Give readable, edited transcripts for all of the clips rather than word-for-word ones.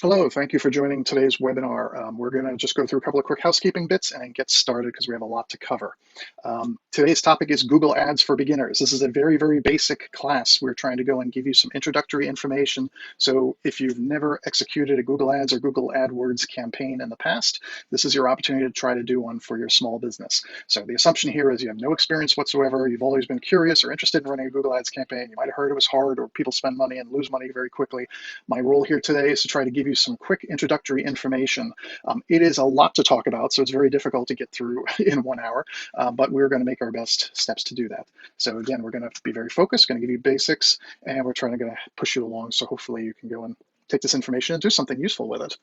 Hello, thank you for joining today's webinar. We're going to just go through a couple of quick housekeeping bits and get started because we have a lot to cover. Today's topic is Google Ads for beginners. This is a very, very basic class. We're trying to go and give you some introductory information. So if you've never executed a Google Ads or Google AdWords campaign in the past, this is your opportunity to try to do one for your small business. So the assumption here is you have no experience whatsoever. You've always been curious or interested in running a Google Ads campaign. You might have heard it was hard or people spend money and lose money very quickly. My role here today is to try to give you some quick introductory information. It is a lot to talk about, so it's very difficult to get through in 1 hour, but we're going to make our best steps to do that. So again, we're going to be very focused, going to give you basics, and we're trying to push you along, so hopefully you can go and take this information and do something useful with it.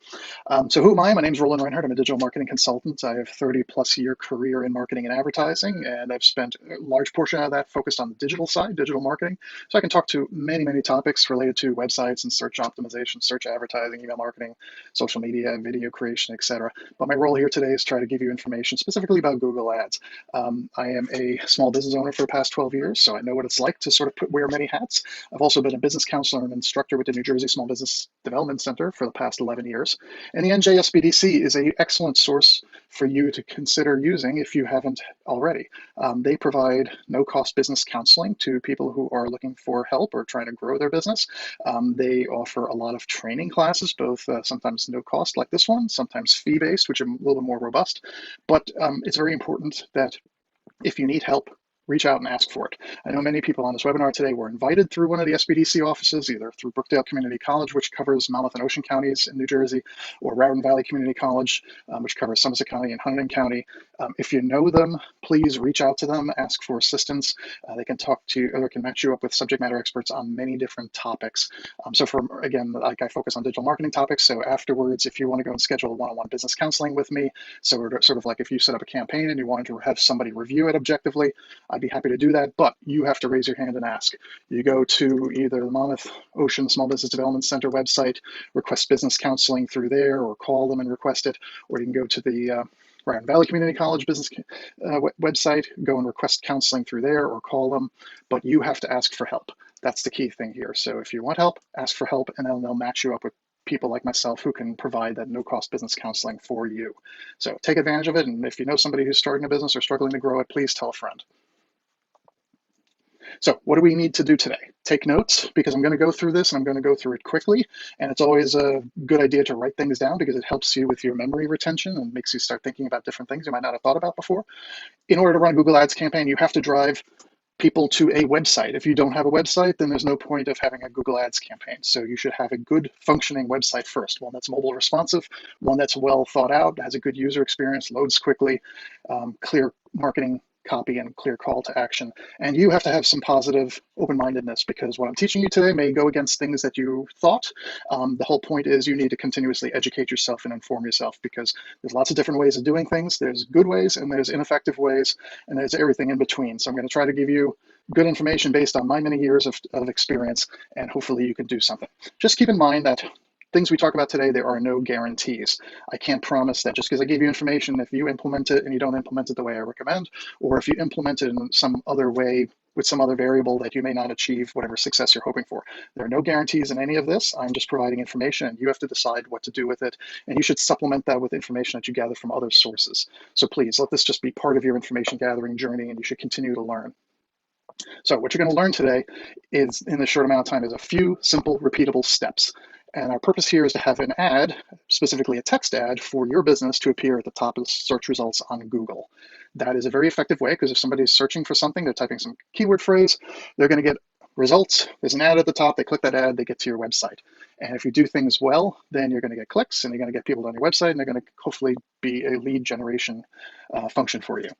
So who am I? My name is Roland Reinhardt. I'm a digital marketing consultant. I have a 30-plus year career in marketing and advertising, and I've spent a large portion of that focused on the digital side, digital marketing. So I can talk to many, many topics related to websites and search optimization, search advertising, email marketing, social media, video creation, etc. But my role here today is to try to give you information specifically about Google Ads. I am a small business owner for the past 12 years, so I know what it's like to sort of wear many hats. I've also been a business counselor and instructor with the New Jersey Small Business Development Center for the past 11 years. And the NJSBDC is an excellent source for you to consider using if you haven't already. They provide no-cost business counseling to people who are looking for help or trying to grow their business. They offer a lot of training classes, both sometimes no cost like this one, sometimes fee-based, which are a little bit more robust. But it's very important that if you need help, reach out and ask for it. I know many people on this webinar today were invited through one of the SBDC offices, either through Brookdale Community College, which covers Monmouth and Ocean counties in New Jersey, or Raritan Valley Community College, which covers Somerset County and Hunterdon County. If you know them, please reach out to them, ask for assistance. They can talk to you or can match you up with subject matter experts on many different topics. So again, like I focus on digital marketing topics. So afterwards, if you want to go and schedule a one-on-one business counseling with me, so we're sort of like if you set up a campaign and you wanted to have somebody review it objectively, I'd be happy to do that, but you have to raise your hand and ask. You go to either the Monmouth Ocean Small Business Development Center website, request business counseling through there, or call them and request it, or you can go to the Raritan Valley Community College business website, go and request counseling through there or call them, but you have to ask for help. That's the key thing here. So if you want help, ask for help, and then they'll match you up with people like myself who can provide that no-cost business counseling for you. So take advantage of it, and if you know somebody who's starting a business or struggling to grow it, please tell a friend. So what do we need to do today? Take notes, because I'm going to go through this and I'm going to go through it quickly. And it's always a good idea to write things down because it helps you with your memory retention and makes you start thinking about different things you might not have thought about before. In order to run a Google Ads campaign, you have to drive people to a website. If you don't have a website, then there's no point of having a Google Ads campaign. So you should have a good functioning website first, one that's mobile responsive, one that's well thought out, has a good user experience, loads quickly, clear marketing copy and clear call to action. And you have to have some positive open-mindedness because what I'm teaching you today may go against things that you thought. The whole point is you need to continuously educate yourself and inform yourself because there's lots of different ways of doing things. There's good ways and there's ineffective ways and there's everything in between. So I'm going to try to give you good information based on my many years of experience, and hopefully you can do something. Just keep in mind that things we talk about today, there are no guarantees. I can't promise that just because I give you information, if you implement it and you don't implement it the way I recommend, or if you implement it in some other way with some other variable that you may not achieve whatever success you're hoping for. There are no guarantees in any of this. I'm just providing information and you have to decide what to do with it. And you should supplement that with information that you gather from other sources. So please let this just be part of your information gathering journey and you should continue to learn. So what you're going to learn today is, in this short amount of time, is a few simple, repeatable steps. And our purpose here is to have an ad, specifically a text ad, for your business to appear at the top of the search results on Google. That is a very effective way because if somebody's searching for something, they're typing some keyword phrase, they're going to get results. There's an ad at the top, they click that ad, they get to your website. And if you do things well, then you're going to get clicks and you're going to get people on your website and they're going to hopefully be a lead generation function for you.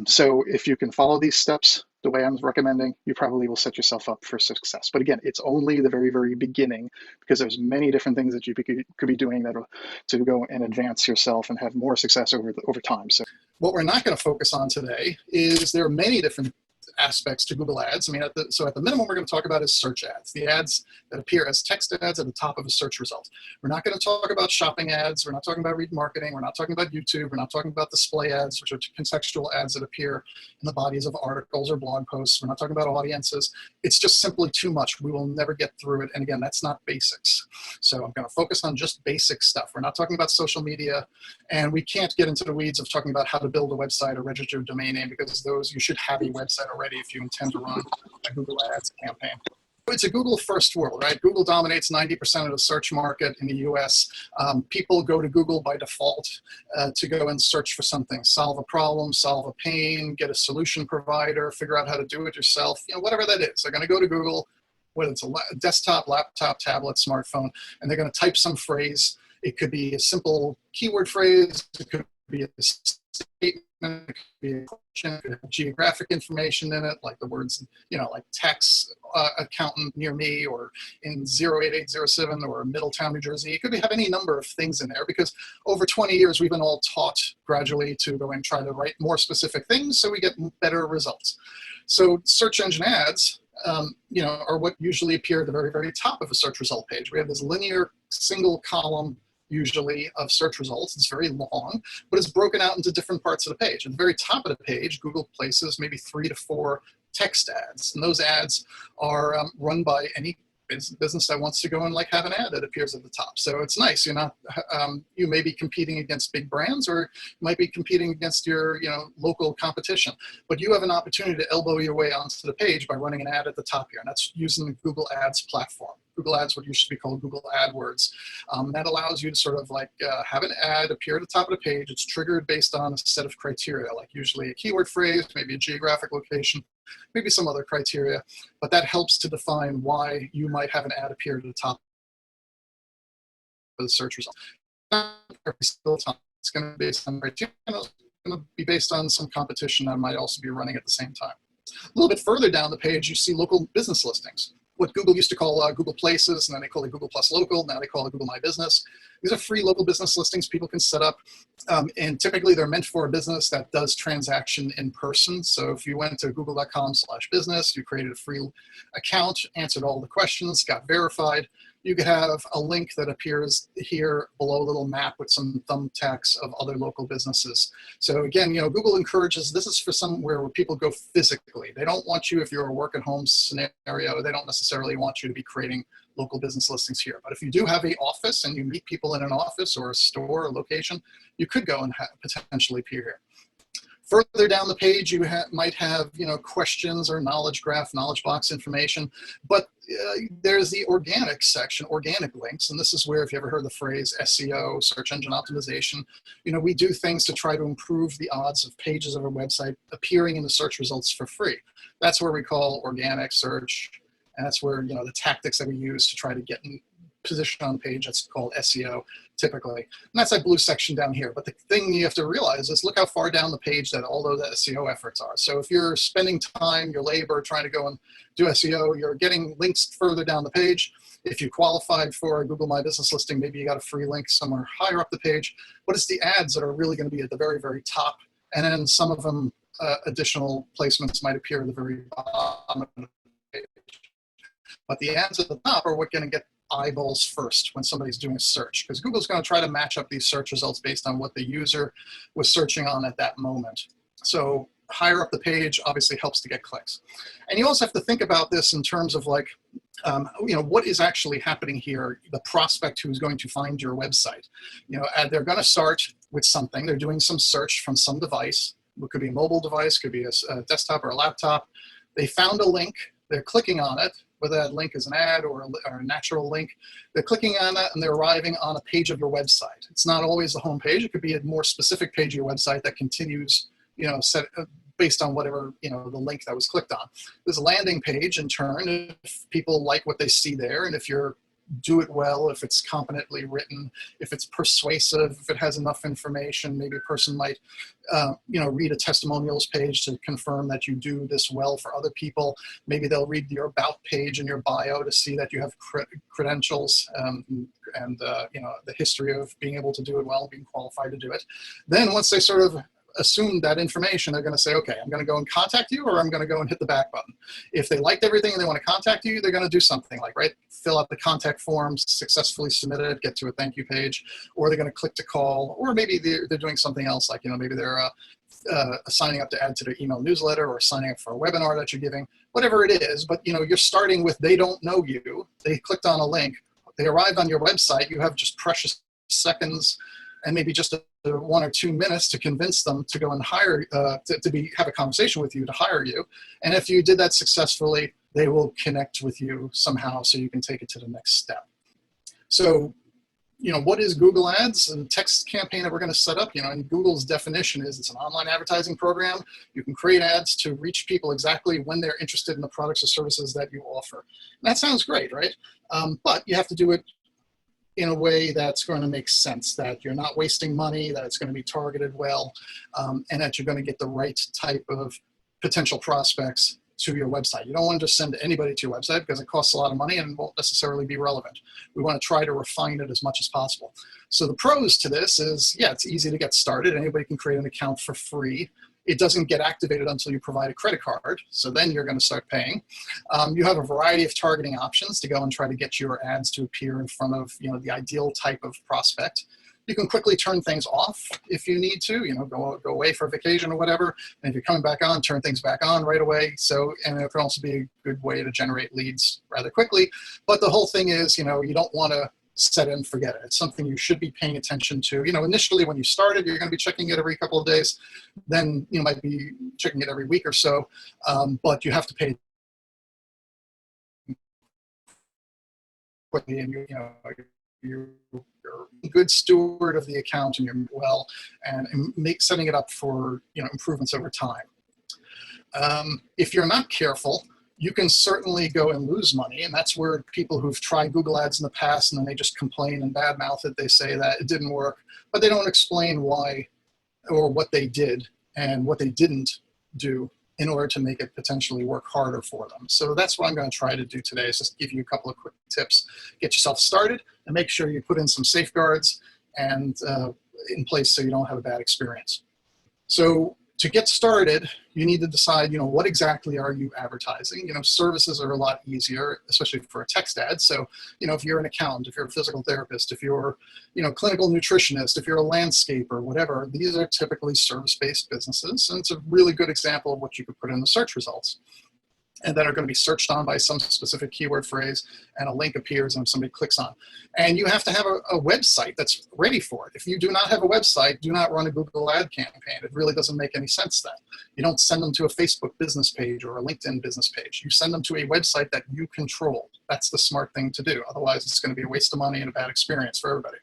So if you can follow these steps the way I'm recommending, you probably will set yourself up for success. But again, it's only the very, very beginning because there's many different things that you could be doing that to go and advance yourself and have more success over time. So what we're not going to focus on today is there are many different aspects to Google Ads. I mean, so at the minimum, we're going to talk about is search ads, the ads that appear as text ads at the top of a search result. We're not going to talk about shopping ads. We're not talking about remarketing. We're not talking about YouTube. We're not talking about display ads, which are contextual ads that appear in the bodies of articles or blog posts. We're not talking about audiences. It's just simply too much. We will never get through it. And again, that's not basics. So I'm going to focus on just basic stuff. We're not talking about social media, and we can't get into the weeds of talking about how to build a website or register a domain name, because those, you should have a website already if you intend to run a Google Ads campaign. It's a Google first world, right? Google dominates 90% of the search market in the US. People go to Google by default to go and search for something, solve a problem, solve a pain, get a solution provider, figure out how to do it yourself, whatever that is. They're going to go to Google, whether it's a desktop, laptop, tablet, smartphone, and they're going to type some phrase. It could be a simple keyword phrase. It could be a statement. It could be a question. It could have geographic information in it, like the words, like tax accountant near me, or in 08807, or Middletown, New Jersey. It could have any number of things in there, because over 20 years, we've been all taught gradually to go and try to write more specific things so we get better results. So search engine ads, are what usually appear at the very, very top of a search result page. We have this linear single column, usually, of search results. It's very long, but it's broken out into different parts of the page. At the very top of the page, Google places maybe 3 to 4 text ads, and those ads are run by any business that wants to go and have an ad that appears at the top. So it's nice. You're not, you may be competing against big brands, or you might be competing against your local competition, but you have an opportunity to elbow your way onto the page by running an ad at the top here, and that's using the Google Ads platform. Google Ads, what used to be called Google AdWords. That allows you to sort of have an ad appear at the top of the page. It's triggered based on a set of criteria, like usually a keyword phrase, maybe a geographic location, maybe some other criteria, but that helps to define why you might have an ad appear at the top of the search result. It's going to be based on criteria. It's going to be based on some competition that might also be running at the same time. A little bit further down the page, you see local business listings. What Google used to call Google Places, and then they call it Google Plus Local. Now they call it Google My Business. These are free local business listings people can set up, and typically they're meant for a business that does transaction in person. So if you went to google.com/business, you created a free account, answered all the questions, got verified, you could have a link that appears here below, a little map with some thumbtacks of other local businesses. So again, Google encourages, this is for somewhere where people go physically. They don't want you, if you're a work at home scenario, they don't necessarily want you to be creating local business listings here. But if you do have an office and you meet people in an office or a store or location, you could go and potentially appear here. Further down the page, you might have questions or knowledge graph, knowledge box information, but there's the organic section, organic links, and this is where, if you ever heard the phrase SEO, search engine optimization, we do things to try to improve the odds of pages of a website appearing in the search results for free. That's where we call organic search, and that's where the tactics that we use to try to get in position on the page. That's called SEO typically. And that's that blue section down here. But the thing you have to realize is look how far down the page that all those SEO efforts are. So if you're spending time, your labor, trying to go and do SEO, you're getting links further down the page. If you qualified for a Google My Business listing, maybe you got a free link somewhere higher up the page. But it's the ads that are really going to be at the very, very top. And then some of them, additional placements might appear at the very bottom of the page. But the ads at the top are what going to get eyeballs first when somebody's doing a search, because Google's going to try to match up these search results based on what the user was searching on at that moment. So higher up the page obviously helps to get clicks. And you also have to think about this in terms of what is actually happening here, the prospect who's going to find your website. They're going to start with something. They're doing some search from some device. It could be a mobile device, could be a desktop or a laptop. They found a link. They're clicking on it, whether that link is an ad or a natural link. They're clicking on that and they're arriving on a page of your website. It's not always the home page. It could be a more specific page of your website that continues, based on whatever, the link that was clicked on. There's a landing page in turn, if people like what they see there, and if you're do it well, if it's competently written, if it's persuasive, if it has enough information. Maybe a person might, read a testimonials page to confirm that you do this well for other people. Maybe they'll read your about page and your bio to see that you have credentials and the history of being able to do it well, being qualified to do it. Then once they sort of assume that information, they're going to say, okay, I'm going to go and contact you, or I'm going to go and hit the back button. If they liked everything and they want to contact you, they're going to do something like, right, fill out the contact forms, successfully submit it, get to a thank you page, or they're going to click to call, or maybe they're doing something else, like, maybe they're signing up to add to their email newsletter, or signing up for a webinar that you're giving, whatever it is. But you're starting with, they don't know you, they clicked on a link, they arrived on your website, you have just precious seconds and maybe just 1 or 2 minutes to convince them to go and hire, have a conversation with you, to hire you. And if you did that successfully, they will connect with you somehow so you can take it to the next step. So, what is Google Ads? A text campaign that we're going to set up, and Google's definition is it's an online advertising program. You can create ads to reach people exactly when they're interested in the products or services that you offer. And that sounds great, right? But you have to do it in a way that's going to make sense, that you're not wasting money, that it's going to be targeted well, and that you're going to get the right type of potential prospects to your website. You don't want to just send anybody to your website, because it costs a lot of money and won't necessarily be relevant. We want to try to refine it as much as possible. So the pros to this is, yeah, it's easy to get started. Anybody can create an account for free. It doesn't get activated until you provide a credit card, so then you're going to start paying. You have a variety of targeting options to go and try to get your ads to appear in front of the ideal type of prospect. You can quickly turn things off if you need to, go away for a vacation or whatever. And if you're coming back on, turn things back on right away. So, and it can also be a good way to generate leads rather quickly. But the whole thing is, you don't want to set it and forget it. It's something you should be paying attention to. Initially when you started, you're going to be checking it every couple of days. Then you might be checking it every week or so. But you have to pay quickly, and you're a good steward of the account, and you're well, and setting it up for improvements over time. If you're not careful, you can certainly go and lose money, and that's where people who've tried Google Ads in the past and then they just complain and badmouth it. They say that it didn't work, but they don't explain why or what they did and what they didn't do in order to make it potentially work harder for them. So that's what I'm going to try to do today, is just give you a couple of quick tips. Get yourself started and make sure you put in some safeguards and in place so you don't have a bad experience. So to get started, you need to decide, what exactly are you advertising? Services are a lot easier, especially for a text ad. So, if you're an accountant, if you're a physical therapist, if you're, clinical nutritionist, if you're a landscaper, whatever, these are typically service-based businesses. And it's a really good example of what you could put in the search results, and that are going to be searched on by some specific keyword phrase, and a link appears and somebody clicks on. And you have to have a website that's ready for it. If you do not have a website, do not run a Google ad campaign. It really doesn't make any sense then. You don't send them to a Facebook business page or a LinkedIn business page. You send them to a website that you control. That's the smart thing to do. Otherwise, it's going to be a waste of money and a bad experience for everybody.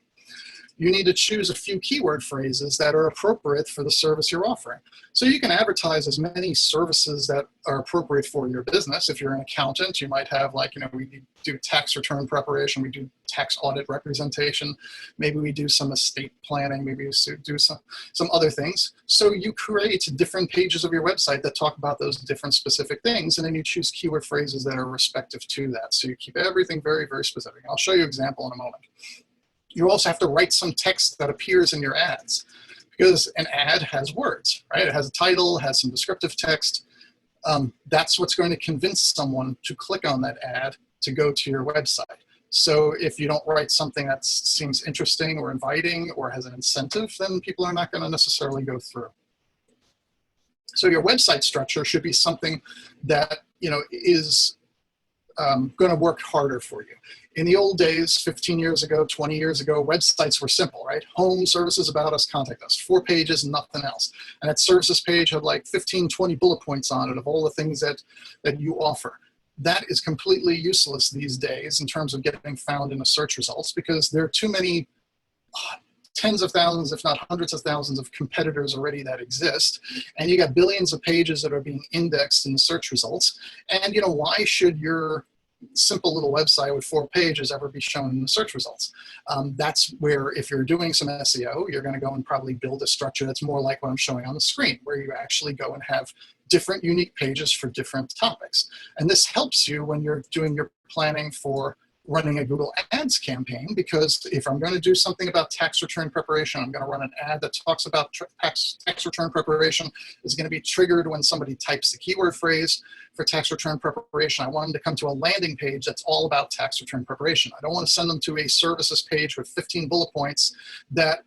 You need to choose a few keyword phrases that are appropriate for the service you're offering. So you can advertise as many services that are appropriate for your business. If you're an accountant, you might have, like, we do tax return preparation, we do tax audit representation, maybe we do some estate planning, maybe we do some other things. So you create different pages of your website that talk about those different specific things, and then you choose keyword phrases that are respective to that. So you keep everything very, very specific. I'll show you an example in a moment. You also have to write some text that appears in your ads, because an ad has words, right? It has a title, has some descriptive text. That's what's going to convince someone to click on that ad to go to your website. So if you don't write something that seems interesting or inviting or has an incentive, then people are not going to necessarily go through. So your website structure should be something that is going to work harder for you. In the old days, 15 years ago, 20 years ago, websites were simple, right? Home, services, about us, contact us. 4 pages, nothing else. And that services page had like 15, 20 bullet points on it of all the things that you offer. That is completely useless these days in terms of getting found in the search results, because there are too many tens of thousands, if not hundreds of thousands of competitors already that exist. And you got billions of pages that are being indexed in the search results. And why should your simple little website with 4 pages ever be shown in the search results? That's where, if you're doing some SEO, you're going to go and probably build a structure that's more like what I'm showing on the screen, where you actually go and have different unique pages for different topics. And this helps you when you're doing your planning for running a Google Ads campaign, because if I'm going to do something about tax return preparation, I'm going to run an ad that talks about tax return preparation. Is going to be triggered when somebody types the keyword phrase for tax return preparation. I want them to come to a landing page that's all about tax return preparation. I don't want to send them to a services page with 15 bullet points that,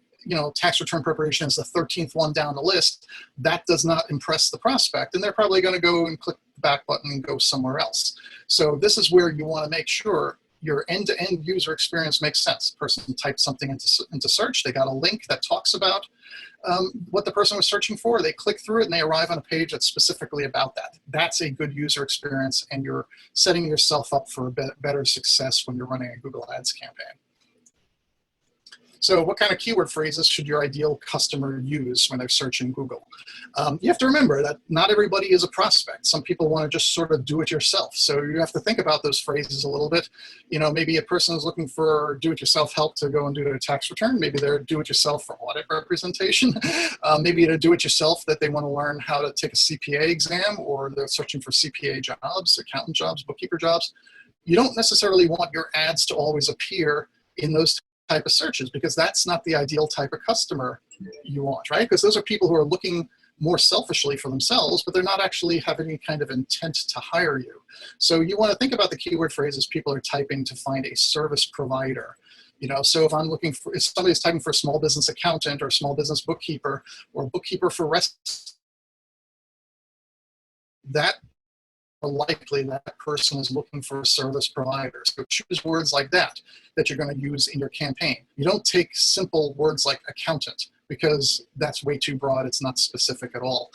tax return preparation is the 13th one down the list. That does not impress the prospect, and they're probably going to go and click the back button and go somewhere else. So this is where you want to make sure your end-to-end user experience makes sense. The person types something into search, they got a link that talks about what the person was searching for, they click through it, and they arrive on a page that's specifically about that. That's a good user experience, and you're setting yourself up for a better success when you're running a Google Ads campaign. So what kind of keyword phrases should your ideal customer use when they're searching Google? You have to remember that not everybody is a prospect. Some people want to just sort of do it yourself. So you have to think about those phrases a little bit. Maybe a person is looking for do-it-yourself help to go and do their tax return. Maybe they're do-it-yourself for audit representation. Maybe they're do-it-yourself that they want to learn how to take a CPA exam, or they're searching for CPA jobs, accountant jobs, bookkeeper jobs. You don't necessarily want your ads to always appear in those type of searches, because that's not the ideal type of customer you want, right? Because those are people who are looking more selfishly for themselves, but they're not actually having any kind of intent to hire you. So you want to think about the keyword phrases people are typing to find a service provider. So if somebody's typing for a small business accountant or small business bookkeeper or bookkeeper for that more likely that person is looking for a service provider. So choose words like that you're going to use in your campaign. You don't take simple words like accountant, because that's way too broad. It's not specific at all.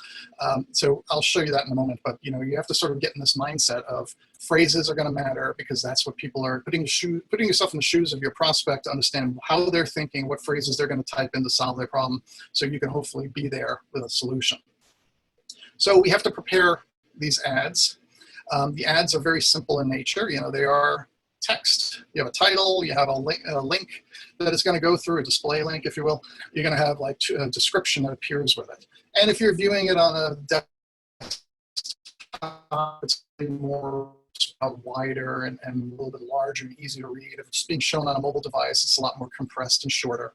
So I'll show you that in a moment, but you have to sort of get in this mindset of phrases are going to matter, because that's what people are putting yourself in the shoes of your prospect to understand how they're thinking, what phrases they're going to type in to solve their problem, so you can hopefully be there with a solution. So we have to prepare these ads. The ads are very simple in nature. They are text. You have a title, you have a link that is going to go through, a display link, if you will. You're going to have like a description that appears with it. And if you're viewing it on a desktop, it's more wider and a little bit larger and easier to read. If it's being shown on a mobile device, it's a lot more compressed and shorter.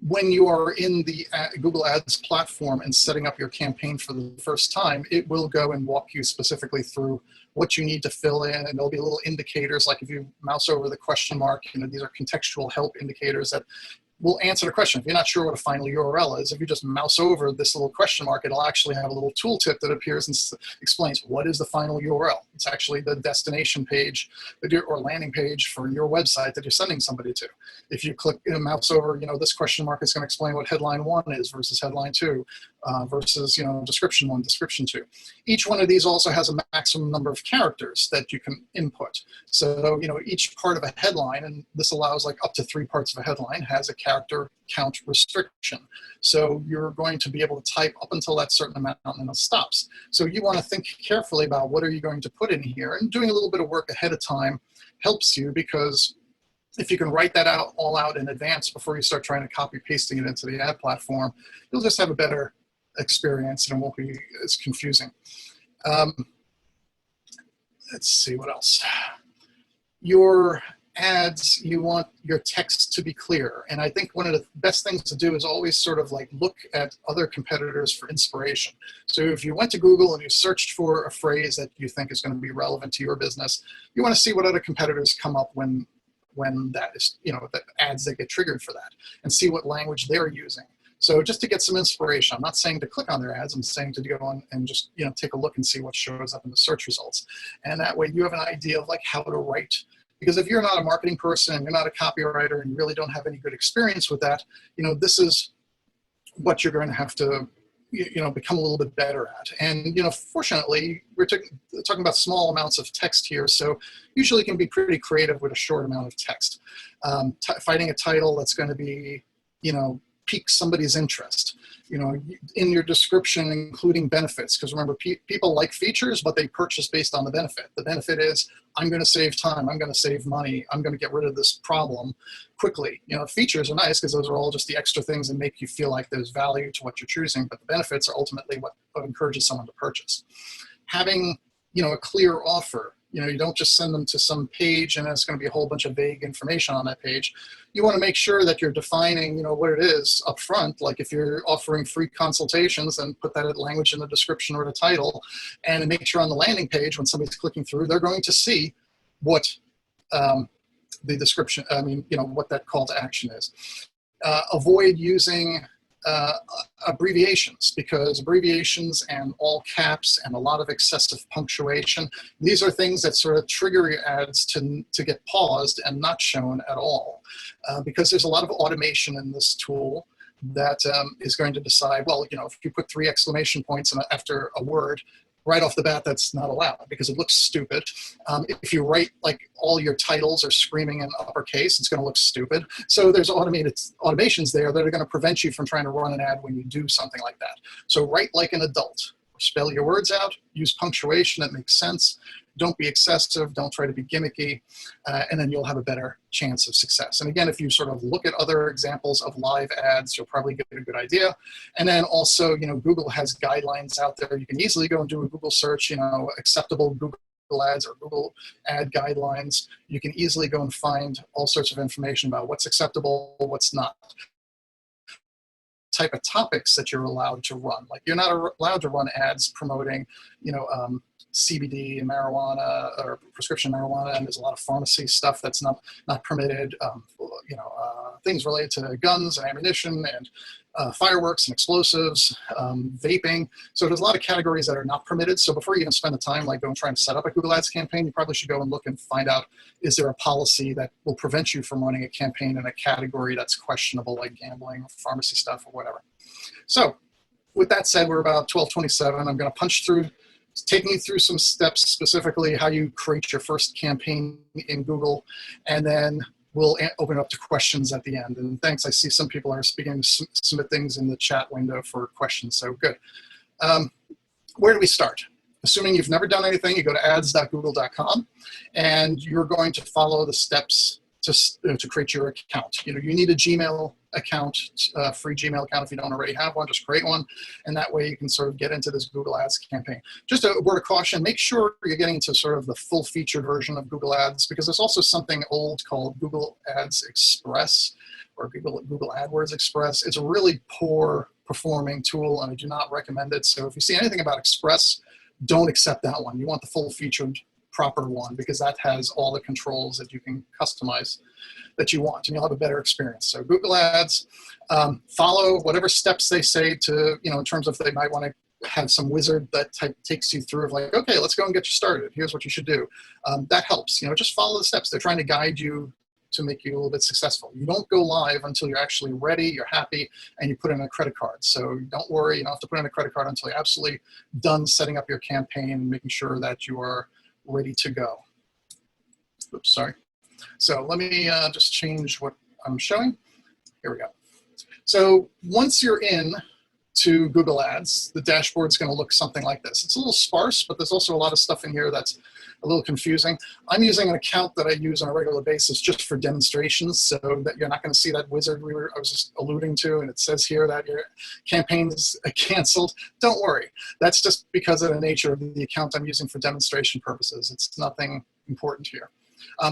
When you are in the Google Ads platform and setting up your campaign for the first time, it will go and walk you specifically through what you need to fill in, and there'll be little indicators, like if you mouse over the question mark, these are contextual help indicators that will answer the question. If you're not sure what a final URL is, if you just mouse over this little question mark, it'll actually have a little tooltip that appears and explains what is the final URL. It's actually the destination page or landing page for your website that you're sending somebody to. If you click mouse over, this question mark is going to explain what headline 1 is versus headline 2, versus description 1, description 2. Each one of these also has a maximum number of characters that you can input. So each part of a headline, and this allows like up to 3 parts of a headline, has a character count restriction. So you're going to be able to type up until that certain amount and it stops. So you want to think carefully about what are you going to put in here, and doing a little bit of work ahead of time helps you, because if you can write that all out in advance before you start trying to copy pasting it into the ad platform, you'll just have a better experience and it won't be as confusing. Let's see what else. Your ads, you want your text to be clear. And I think one of the best things to do is always sort of like look at other competitors for inspiration. So if you went to Google and you searched for a phrase that you think is going to be relevant to your business, you want to see what other competitors come up when that is, the ads that get triggered for that, and see what language they're using. So just to get some inspiration, I'm not saying to click on their ads, I'm saying to go on and just take a look and see what shows up in the search results. And that way you have an idea of like how to write. Because if you're not a marketing person, you're not a copywriter, and you really don't have any good experience with that, this is what you're going to have to become a little bit better at. And fortunately, we're talking about small amounts of text here, so usually can be pretty creative with a short amount of text. Finding a title that's going to be pique somebody's interest. In your description, including benefits, because remember, people like features, but they purchase based on the benefit. The benefit is, I'm going to save time, I'm going to save money, I'm going to get rid of this problem quickly. Features are nice because those are all just the extra things that make you feel like there's value to what you're choosing, but the benefits are ultimately what encourages someone to purchase. Having a clear offer You don't just send them to some page and it's going to be a whole bunch of vague information on that page. You want to make sure that you're defining, what it is up front. Like if you're offering free consultations, then put that language in the description or the title, and make sure on the landing page when somebody's clicking through, they're going to see what the description, what that call to action is. Avoid using abbreviations, because abbreviations and all caps and a lot of excessive punctuation, these are things that sort of trigger your ads to get paused and not shown at all, because there's a lot of automation in this tool that is going to decide, well, if you put 3 exclamation points after a word, right off the bat, that's not allowed because it looks stupid. If you write like all your titles are screaming in uppercase, it's going to look stupid. So there's automations there that are going to prevent you from trying to run an ad when you do something like that. So write like an adult. Spell your words out, use punctuation that makes sense. Don't be excessive, don't try to be gimmicky, and then you'll have a better chance of success. And again, if you sort of look at other examples of live ads, you'll probably get a good idea. And then also, Google has guidelines out there. You can easily go and do a Google search, acceptable Google ads or Google ad guidelines. You can easily go and find all sorts of information about what's acceptable, what's not. Type of topics that you're allowed to run. Like you're not allowed to run ads promoting, CBD and marijuana or prescription marijuana, and there's a lot of pharmacy stuff that's not permitted. Things related to guns and ammunition and fireworks and explosives, vaping. So there's a lot of categories that are not permitted. So before you even spend the time like going trying to set up a Google Ads campaign, you probably should go and look and find out, is there a policy that will prevent you from running a campaign in a category that's questionable, like gambling, pharmacy stuff, or whatever. So with that said, we're about 12:27. I'm going to punch through, taking you through some steps, specifically how you create your first campaign in Google, and then we'll open up to questions at the end. And thanks, I see some people are beginning to submit things in the chat window for questions, so good. Where do we start? Assuming you've never done anything, you go to ads.google.com, and you're going to follow the steps to create your account. You need a Gmail account, free Gmail account. If you don't already have one, just create one, and that way you can sort of get into this Google Ads campaign. Just a word of caution, make sure you're getting into sort of the full-featured version of Google Ads, because there's also something old called Google Ads Express or Google AdWords Express. It's a really poor performing tool, and I do not recommend it. So if you see anything about Express, don't accept that one. You want the full-featured proper one, because that has all the controls that you can customize that you want, and you'll have a better experience. So Google Ads, follow whatever steps they say to, in terms of they might want to have some wizard that takes you through of like, okay, let's go and get you started. Here's what you should do. That helps. Just follow the steps. They're trying to guide you to make you a little bit successful. You don't go live until you're actually ready, you're happy, and you put in a credit card. So don't worry, you don't have to put in a credit card until you're absolutely done setting up your campaign and making sure that you are ready to go. Oops, sorry. So let me just change what I'm showing. Here we go. So once you're in to Google Ads, the dashboard's going to look something like this. It's a little sparse, but there's also a lot of stuff in here that's a little confusing. I'm using an account that I use on a regular basis just for demonstrations, so that you're not going to see that wizard I was just alluding to, and it says here that your campaign is canceled. Don't worry. That's just because of the nature of the account I'm using for demonstration purposes. It's nothing important here.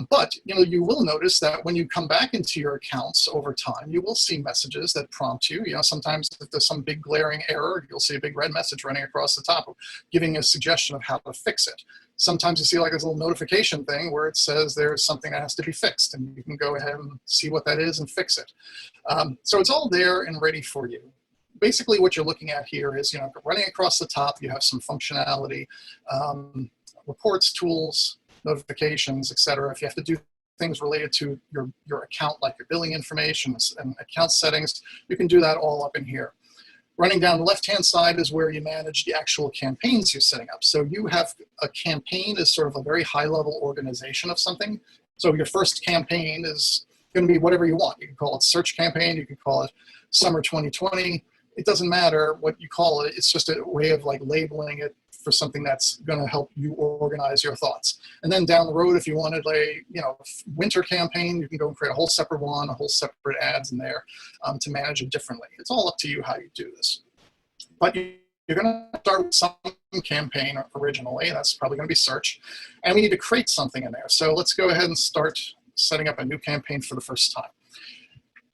But you will notice that when you come back into your accounts over time, you will see messages that prompt you. Sometimes if there's some big glaring error, you'll see a big red message running across the top, giving a suggestion of how to fix it. Sometimes you see like this little notification thing where it says there's something that has to be fixed, and you can go ahead and see what that is and fix it. So it's all there and ready for you. Basically, what you're looking at here is, running across the top, you have some functionality, reports, tools, notifications, etc. If you have to do things related to your account, like your billing information and account settings, you can do that all up in here. Running down the left-hand side is where you manage the actual campaigns you're setting up. So you have a campaign is sort of a very high-level organization of something. So your first campaign is going to be whatever you want. You can call it search campaign. You can call it summer 2020. It doesn't matter what you call it. It's just a way of like labeling it for something that's going to help you organize your thoughts. And then down the road, if you wanted a winter campaign, you can go and create a whole separate one, a whole separate ads in there to manage it differently. It's all up to you how you do this. But you you're going to start with some campaign originally. That's probably going to be search. And we need to create something in there. So let's go ahead and start setting up a new campaign for the first time.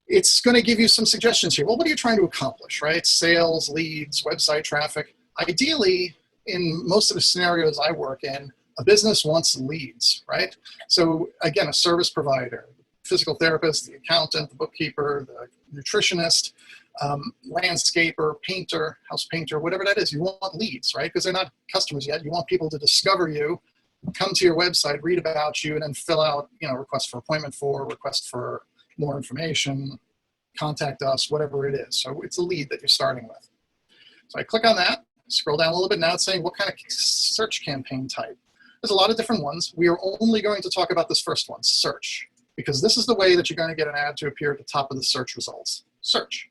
It's going to give you some suggestions here. Well, what are you trying to accomplish, right? Sales, leads, website traffic. Ideally, in most of the scenarios I work in, a business wants leads, right? So again, a service provider, physical therapist, the accountant, the bookkeeper, the nutritionist, landscaper, painter, house painter, whatever that is, you want leads, right? Because they're not customers yet. You want people to discover you, come to your website, read about you, and then fill out, request for appointment for, request for more information, contact us, whatever it is. So it's a lead that you're starting with. So I click on that, scroll down a little bit. Now it's saying what kind of search campaign type. There's a lot of different ones. We are only going to talk about this first one, search, because this is the way that you're going to get an ad to appear at the top of the search results. Search.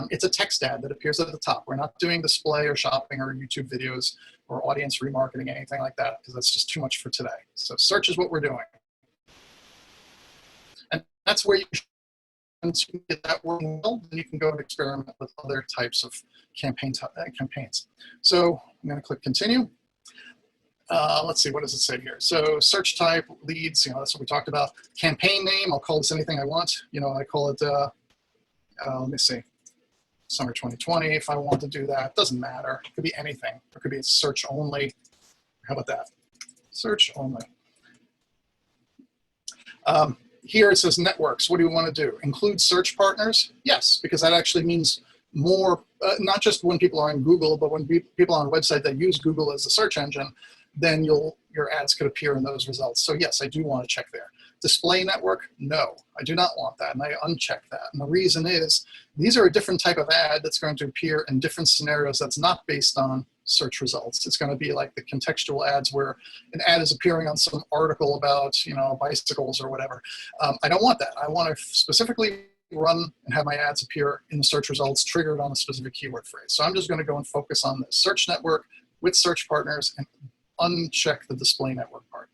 It's a text ad that appears at the top. We're not doing display or shopping or YouTube videos or audience remarketing, anything like that, because that's just too much for today. So search is what we're doing. And that's where once you get that working well, then you can go and experiment with other types of campaigns. So I'm going to click continue. Let's see, what does it say here? So search type, leads, that's what we talked about. Campaign name, I'll call this anything I want. I call it, let me see, summer 2020. If I want to do that, doesn't matter. It could be anything. It could be a search only. How about that? Search only. Here it says networks. What do you want to do? Include search partners? Yes, because that actually means more, not just when people are on Google, but when people are on a website that use Google as a search engine, then your ads could appear in those results. So yes, I do want to check there. Display network? No, I do not want that, and I uncheck that. And the reason is, these are a different type of ad that's going to appear in different scenarios that's not based on search results. It's going to be like the contextual ads where an ad is appearing on some article about, bicycles or whatever. I don't want that. I want to specifically run and have my ads appear in the search results triggered on a specific keyword phrase. So I'm just going to go and focus on the search network with search partners and uncheck the display network part.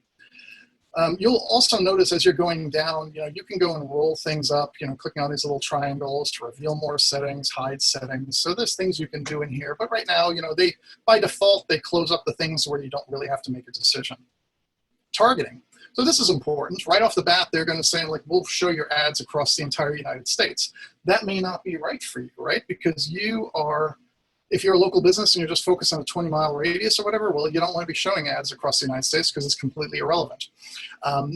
You'll also notice as you're going down, you can go and roll things up, clicking on these little triangles to reveal more settings, hide settings. So there's things you can do in here. But right now, they by default, they close up the things where you don't really have to make a decision. Targeting. So this is important. Right off the bat, they're going to say, we'll show your ads across the entire United States. That may not be right for you, right? Because if you're a local business and you're just focused on a 20-mile radius or whatever, well, you don't want to be showing ads across the United States because it's completely irrelevant.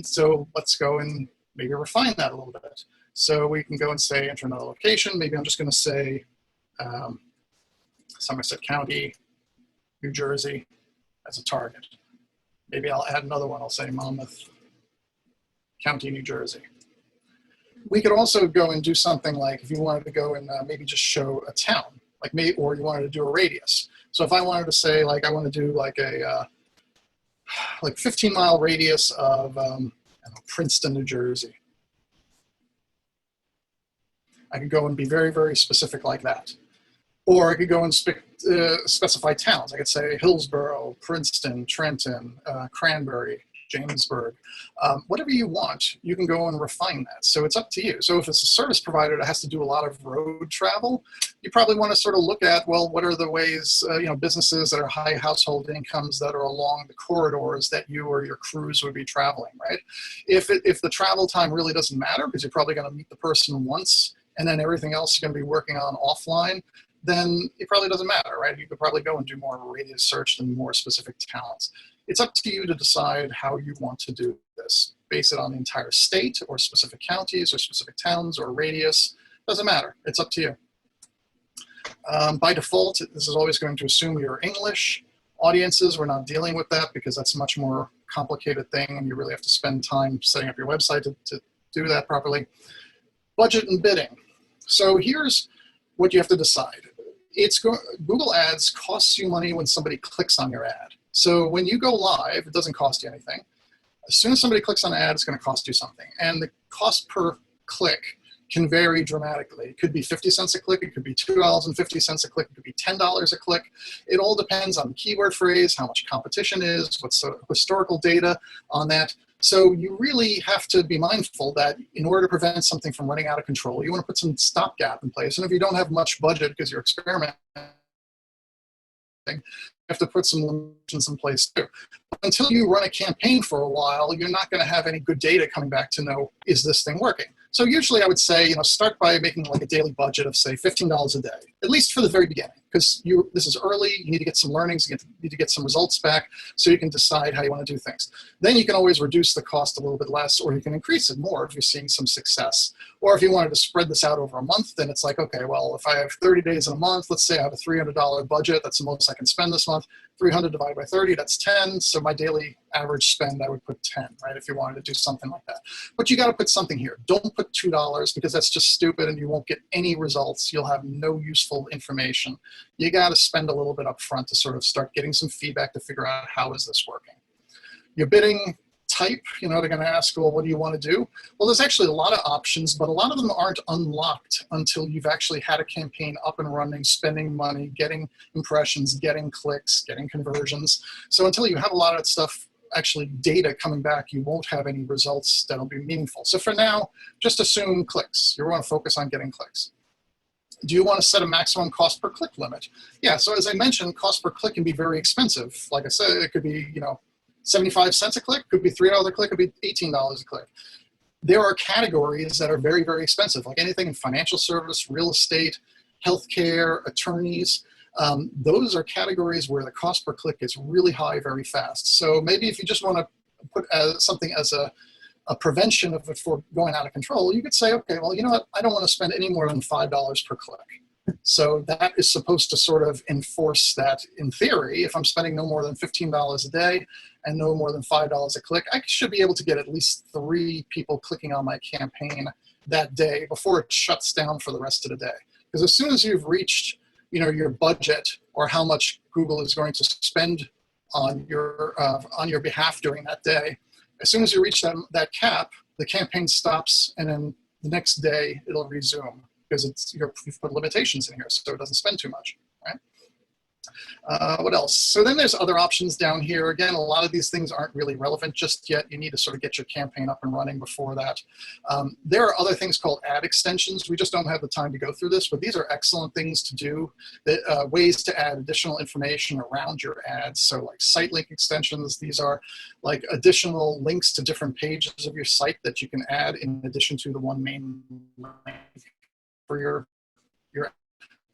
So let's go and maybe refine that a little bit. So we can go and say, enter another location. Maybe I'm just going to say Somerset County, New Jersey as a target. Maybe I'll add another one. I'll say Monmouth County, New Jersey. We could also go and do something like if you wanted to go and maybe just show a town. Or you wanted to do a radius. So if I wanted to say, I want to do a 15-mile radius of Princeton, New Jersey. I could go and be very, very specific like that. Or I could go and specify towns. I could say Hillsborough, Princeton, Trenton, Cranberry, Jamesburg. Whatever you want, you can go and refine that. So it's up to you. So if it's a service provider that has to do a lot of road travel, you probably want to sort of look at, well, what are the ways, businesses that are high household incomes that are along the corridors that you or your crews would be traveling, right? If the travel time really doesn't matter because you're probably going to meet the person once and then everything else you're going to be working on offline, then it probably doesn't matter, right? You could probably go and do more of a radius search than more specific towns. It's up to you to decide how you want to do this. Base it on the entire state or specific counties or specific towns or radius. Doesn't matter. It's up to you. By default, this is always going to assume you're English. Audiences, we're not dealing with that because that's a much more complicated thing and you really have to spend time setting up your website to do that properly. Budget and bidding. So here's what you have to decide. Google Ads costs you money when somebody clicks on your ad. So when you go live, it doesn't cost you anything. As soon as somebody clicks on an ad, it's going to cost you something. And the cost per click can vary dramatically. It could be 50 cents a click. It could be $2.50 a click. It could be $10 a click. It all depends on the keyword phrase, how much competition is, what's the historical data on that. So you really have to be mindful that in order to prevent something from running out of control, you want to put some stopgap in place. And if you don't have much budget because you're experimenting, You have to put some limitations in place too. But until you run a campaign for a while, you're not going to have any good data coming back to know, is this thing working? So usually I would say, start by making like a daily budget of say $15 a day, at least for the very beginning, because this is early. You need to get some learnings, you need to get some results back so you can decide how you want to do things. Then you can always reduce the cost a little bit less, or you can increase it more if you're seeing some success. Or if you wanted to spread this out over a month, then it's like, okay, well, if I have 30 days in a month, let's say I have a $300 budget, that's the most I can spend this month. 300 divided by 30, that's 10. So my daily average spend, I would put 10, right? If you wanted to do something like that. But you got to put something here. Don't put $2 because that's just stupid and you won't get any results. You'll have no useful information. You got to spend a little bit up front to sort of start getting some feedback to figure out how is this working. Your bidding type, they're going to ask, well, what do you want to do? Well, there's actually a lot of options, but a lot of them aren't unlocked until you've actually had a campaign up and running, spending money, getting impressions, getting clicks, getting conversions. So until you have a lot of that stuff, actually data coming back, you won't have any results that'll be meaningful. So for now, just assume clicks. You want to focus on getting clicks. Do you want to set a maximum cost per click limit? Yeah, so as I mentioned, cost per click can be very expensive. Like I said, it could be, 75 cents a click, could be $3 a click, could be $18 a click. There are categories that are very, very expensive, like anything in financial service, real estate, healthcare, attorneys. Those are categories where the cost per click is really high very fast. So maybe if you just want to put something as a prevention of it for going out of control, you could say, okay, well, you know what? I don't want to spend any more than $5 per click. So that is supposed to sort of enforce that in theory. If I'm spending no more than $15 a day and no more than $5 a click, I should be able to get at least 3 people clicking on my campaign that day before it shuts down for the rest of the day. Because as soon as you've reached your budget or how much Google is going to spend on your behalf during that day, as soon as you reach that cap, the campaign stops, and then the next day it'll resume because you've put limitations in here so it doesn't spend too much, right? What else? So then there's other options down here. Again, a lot of these things aren't really relevant just yet. You need to sort of get your campaign up and running before that. There are other things called ad extensions. We just don't have the time to go through this, but these are excellent things to do, ways to add additional information around your ads. So like site link extensions, these are like additional links to different pages of your site that you can add in addition to the one main link. For your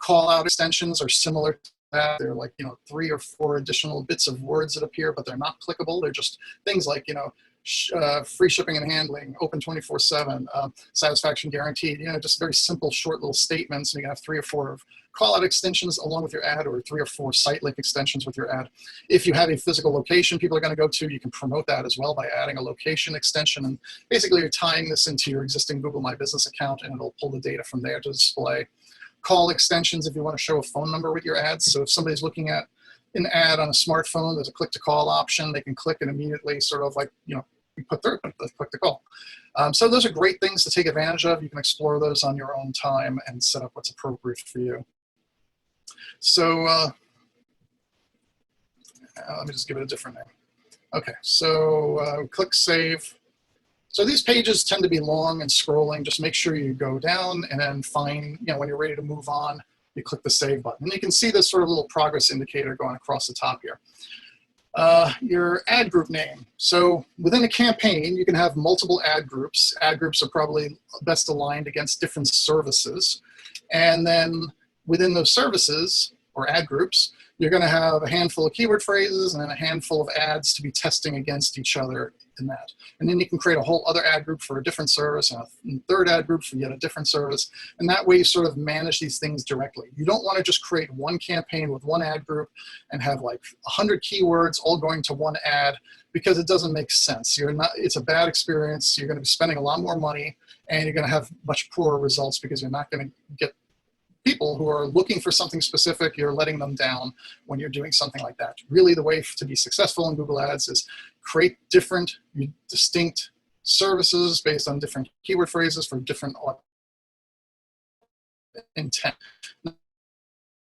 call out extensions are similar to that. They're like 3 or 4 additional bits of words that appear, but they're not clickable. They're just things like free shipping and handling, open 24/7, satisfaction guaranteed. Just very simple, short little statements. And you can have 3 or 4 of call out extensions along with your ad, or 3 or 4 site link extensions with your ad. If you have a physical location people are going to go to, you can promote that as well by adding a location extension. And basically you're tying this into your existing Google My Business account, and it'll pull the data from there to display. Call extensions if you want to show a phone number with your ads. So if somebody's looking at an ad on a smartphone, there's a click to call option. They can click and immediately sort of like, you put their click to call. So those are great things to take advantage of. You can explore those on your own time and set up what's appropriate for you. So let me just give it a different name. Okay, so click save. So these pages tend to be long and scrolling. Just make sure you go down and then find, when you're ready to move on, you click the save button. And you can see this sort of little progress indicator going across the top here. Your ad group name. So within a campaign, you can have multiple ad groups. Ad groups are probably best aligned against different services. And then within those services or ad groups, you're going to have a handful of keyword phrases and then a handful of ads to be testing against each other in that. And then you can create a whole other ad group for a different service and a third ad group for yet a different service. And that way you sort of manage these things directly. You don't want to just create one campaign with one ad group and have like 100 keywords all going to one ad, because it doesn't make sense. It's a bad experience. You're going to be spending a lot more money and you're going to have much poorer results because you're not going to get people who are looking for something specific. You're letting them down when you're doing something like that. Really, the way to be successful in Google Ads is create different, distinct services based on different keyword phrases for different intent.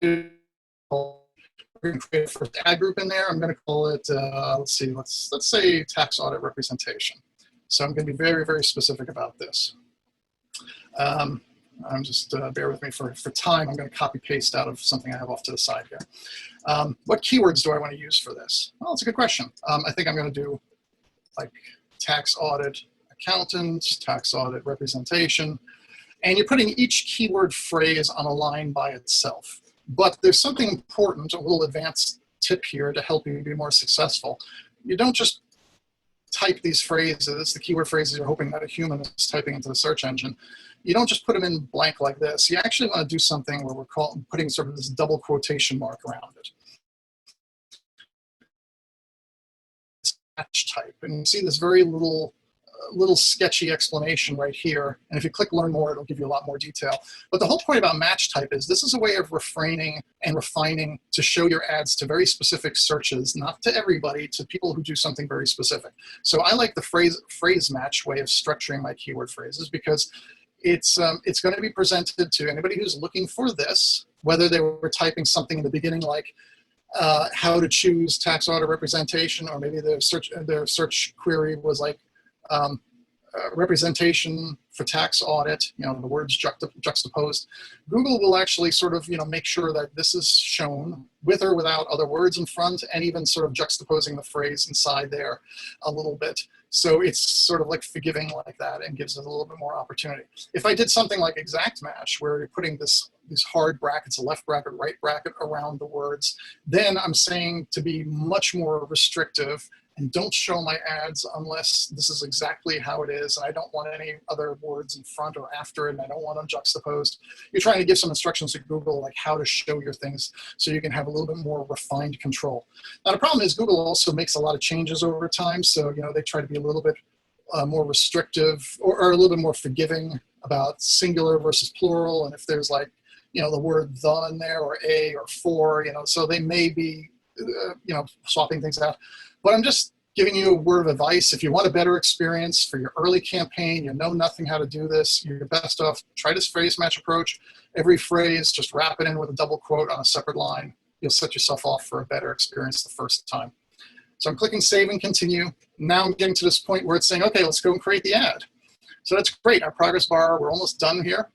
We're going to create a first ad group in there. I'm going to call it, let's say tax audit representation. So I'm going to be very, very specific about this. I'm just, bear with me for time. I'm going to copy paste out of something I have off to the side here. What keywords do I want to use for this? Well, it's a good question. I think I'm going to do like tax audit accountant, tax audit representation, and you're putting each keyword phrase on a line by itself. But there's something important, a little advanced tip here to help you be more successful. You don't just type these phrases, the keyword phrases you're hoping that a human is typing into the search engine. You don't just put them in blank like this. You actually want to do something where we're putting sort of this double quotation mark around it. It's match type, and you see this very little sketchy explanation right here. And if you click learn more, it'll give you a lot more detail. But the whole point about match type is this is a way of refraining and refining to show your ads to very specific searches, not to everybody, to people who do something very specific. So I like the phrase match way of structuring my keyword phrases because it's going to be presented to anybody who's looking for this, whether they were typing something in the beginning like how to choose tax audit representation, or maybe their search query was like representation for tax audit, the words juxtaposed. Google will actually sort of, make sure that this is shown with or without other words in front, and even sort of juxtaposing the phrase inside there a little bit. So it's sort of like forgiving like that and gives it a little bit more opportunity. If I did something like exact match, where you're putting these hard brackets, a left bracket, right bracket around the words, then I'm saying to be much more restrictive and don't show my ads unless this is exactly how it is, and I don't want any other words in front or after it, and I don't want them juxtaposed. You're trying to give some instructions to Google, like how to show your things so you can have a little bit more refined control. Now, the problem is Google also makes a lot of changes over time, so they try to be a little bit more restrictive or a little bit more forgiving about singular versus plural, and if there's like, the word the in there, or a or for, so they may be, swapping things out. But I'm just giving you a word of advice. If you want a better experience for your early campaign, you know nothing how to do this, you're best off, try this phrase match approach. Every phrase, just wrap it in with a double quote on a separate line. You'll set yourself off for a better experience the first time. So I'm clicking save and continue. Now I'm getting to this point where it's saying, okay, let's go and create the ad. So that's great. Our progress bar, we're almost done here.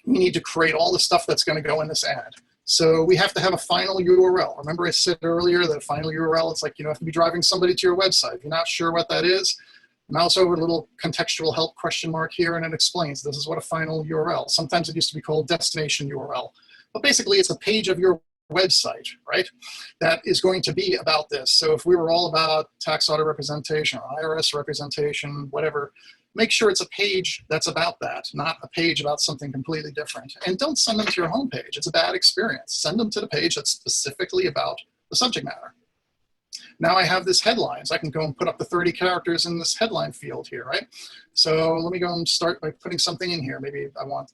We need to create all the stuff that's going to go in this ad. So we have to have a final URL. Remember I said earlier that a final URL, it's like you have to be driving somebody to your website. If you're not sure what that is, mouse over a little contextual help question mark here, and it explains this is what a final URL. Sometimes it used to be called destination URL. But basically it's a page of your website, right, that is going to be about this. So if we were all about tax audit representation or IRS representation, whatever, make sure it's a page that's about that, not a page about something completely different. And don't send them to your homepage. It's a bad experience. Send them to the page that's specifically about the subject matter. Now I have this headline, so I can go and put up the 30 characters in this headline field here, right? So let me go and start by putting something in here. Maybe I want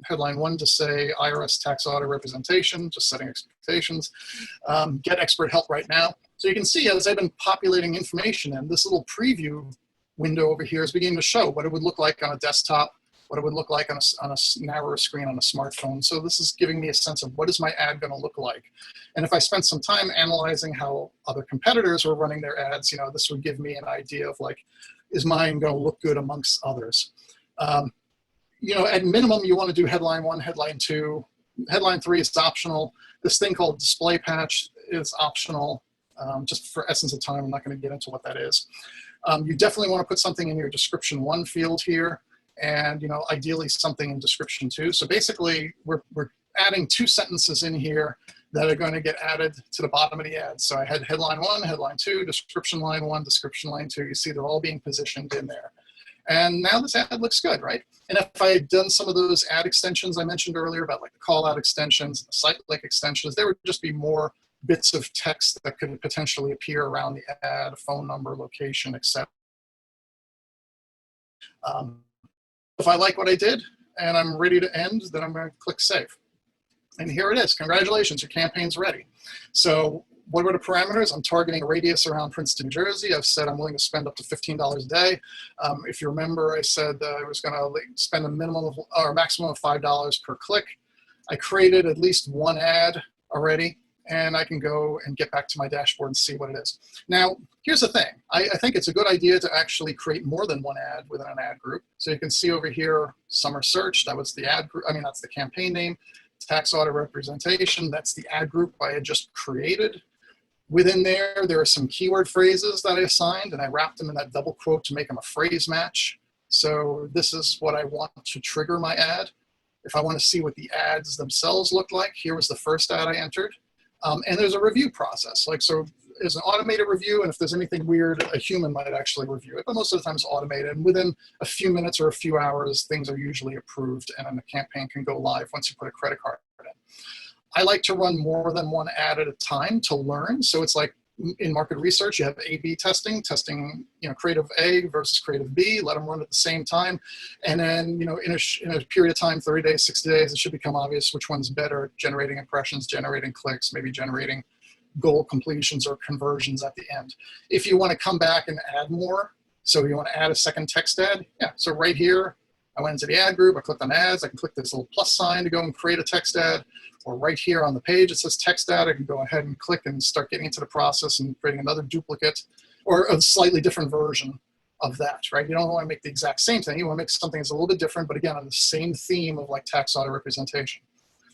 headline 1 to say IRS tax audit representation, just setting expectations. Get expert help right now. So you can see as I've been populating information in, this little preview window over here is beginning to show what it would look like on a desktop, what it would look like on a narrower screen on a smartphone. So this is giving me a sense of what is my ad going to look like. And if I spent some time analyzing how other competitors were running their ads, this would give me an idea of like, is mine going to look good amongst others? At minimum, you want to do headline 1, headline 2. Headline 3 is optional. This thing called display patch is optional. Just for essence of time, I'm not going to get into what that is. You definitely want to put something in your description 1 field here, and ideally something in description 2. So basically, we're adding 2 sentences in here that are going to get added to the bottom of the ad. So I had headline 1, headline 2, description line 1, description line 2. You see they're all being positioned in there. And now this ad looks good, right? And if I had done some of those ad extensions I mentioned earlier about like the call out extensions, the site link extensions, there would just be more bits of text that could potentially appear around the ad, a phone number, location, etc. If I like what I did and I'm ready to end, then I'm going to click save. And here it is. Congratulations, your campaign's ready. So what are the parameters? I'm targeting a radius around Princeton, New Jersey. I've said I'm willing to spend up to $15 a day. If you remember, I said I was going to spend a minimum or maximum of $5 per click. I created at least 1 ad already. and I can go and get back to my dashboard and see what it is. Now, here's the thing. I think it's a good idea to actually create more than one ad within an ad group. So you can see over here, summer search, that was the ad group, that's the campaign name. Tax audit representation, that's the ad group I had just created. Within there are some keyword phrases that I assigned, and I wrapped them in that double quote to make them a phrase match. So this is what I want to trigger my ad. If I want to see what the ads themselves look like, here was the first ad I entered. And there's a review process. So there's an automated review, and if there's anything weird, a human might actually review it, but most of the time it's automated. And within a few minutes or a few hours, things are usually approved, and then the campaign can go live once you put a credit card in. I like to run more than one ad at a time to learn. So it's like in market research, you have A/B testing, creative A versus creative B, let them run at the same time. And then, in a period of time, 30 days, 60 days, it should become obvious which one's better at generating impressions, generating clicks, maybe generating goal completions or conversions at the end. If you want to come back and add more, so you want to add a second text ad, yeah, so right here, I went into the ad group, I clicked on ads, I can click this little plus sign to go and create a text ad, or right here on the page it says text ad, I can go ahead and click and start getting into the process and creating another duplicate or a slightly different version of that, right? You don't want to make the exact same thing, you want to make something that's a little bit different, but again, on the same theme of like tax audit representation.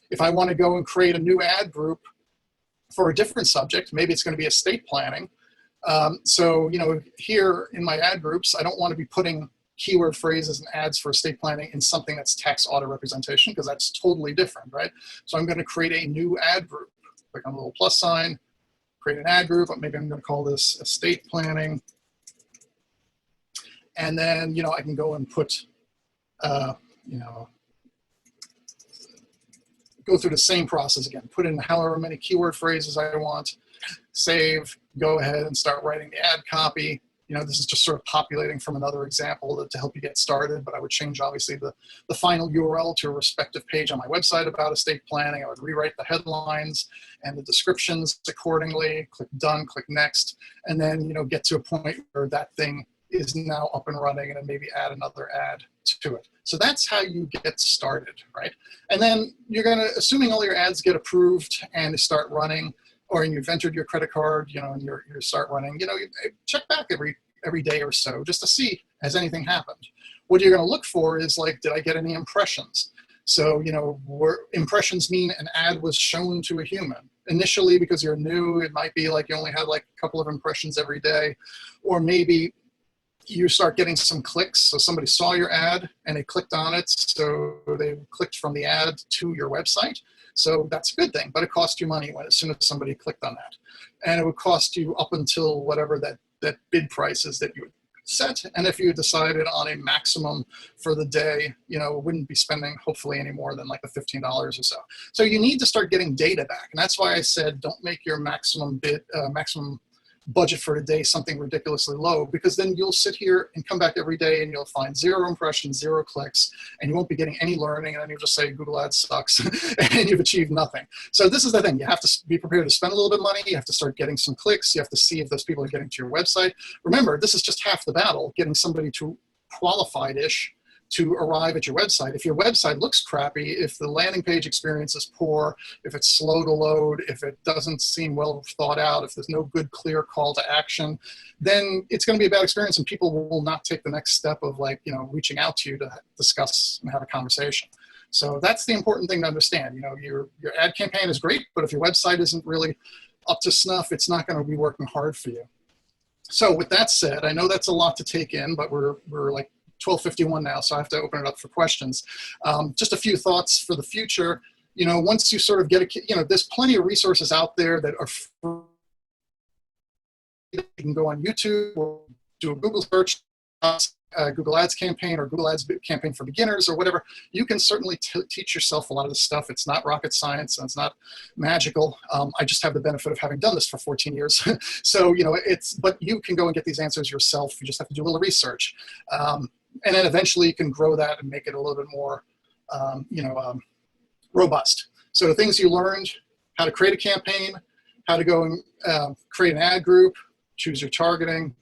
If I want to go and create a new ad group for a different subject, maybe it's going to be estate planning. So, here in my ad groups, I don't want to be putting keyword phrases and ads for estate planning in something that's tax audit representation, because that's totally different, right? So I'm going to create a new ad group. Click on the little plus sign, create an ad group. Maybe I'm going to call this estate planning. And then, I can go and put, go through the same process again, put in however many keyword phrases I want, save, go ahead and start writing the ad copy. This is just sort of populating from another example to help you get started, but I would change obviously the final URL to a respective page on my website about estate planning. I would rewrite the headlines and the descriptions accordingly, click done, click next, and then, get to a point where that thing is now up and running, and then maybe add another ad to it. So that's how you get started, right? And then you're assuming all your ads get approved and they start running, or you've entered your credit card, and you start running, check back every day or so just to see, has anything happened? What you're going to look for is like, did I get any impressions? So, impressions mean an ad was shown to a human. Initially, because you're new, it might be like you only had like a couple of impressions every day, or maybe you start getting some clicks. So somebody saw your ad and they clicked on it. So they clicked from the ad to your website. So that's a good thing, but it costs you money as soon as somebody clicked on that. And it would cost you up until whatever that bid price is that you would set. And if you decided on a maximum for the day, wouldn't be spending hopefully any more than like the $15 or so. So you need to start getting data back. And that's why I said, don't make your maximum budget for a day something ridiculously low, because then you'll sit here and come back every day and you'll find 0 impressions, 0 clicks, and you won't be getting any learning, and then you'll just say Google Ads sucks and you've achieved nothing. So this is the thing, you have to be prepared to spend a little bit of money, you have to start getting some clicks, you have to see if those people are getting to your website. Remember, this is just half the battle, getting somebody to qualified-ish to arrive at your website. If your website looks crappy, if the landing page experience is poor, if it's slow to load, if it doesn't seem well thought out, if there's no good, clear call to action, then it's going to be a bad experience, and people will not take the next step of reaching out to you to discuss and have a conversation. So that's the important thing to understand. Your ad campaign is great, but if your website isn't really up to snuff, it's not going to be working hard for you. So with that said, I know that's a lot to take in, but we're like 12:51 now, so I have to open it up for questions. Just a few thoughts for the future. Once you sort of get there's plenty of resources out there that are free. You can go on YouTube or do a Google search, Google Ads campaign or Google Ads campaign for beginners or whatever. You can certainly teach yourself a lot of this stuff. It's not rocket science and it's not magical. I just have the benefit of having done this for 14 years. So, but you can go and get these answers yourself. You just have to do a little research. And then eventually you can grow that and make it a little bit more, robust. So the things you learned, how to create a campaign, how to go and create an ad group, choose your targeting,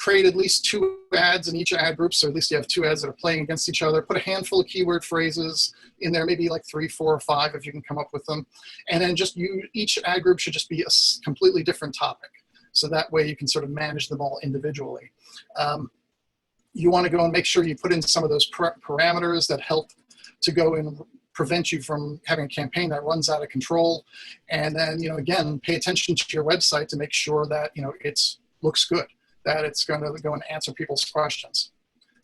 create at least 2 ads in each ad group, so at least you have 2 ads that are playing against each other. Put a handful of keyword phrases in there, maybe like 3, 4, or 5 if you can come up with them. And then just each ad group should just be a completely different topic. So that way you can sort of manage them all individually. You want to go and make sure you put in some of those parameters that help to go and prevent you from having a campaign that runs out of control. And then, again, pay attention to your website to make sure that, it looks good, that it's going to go and answer people's questions.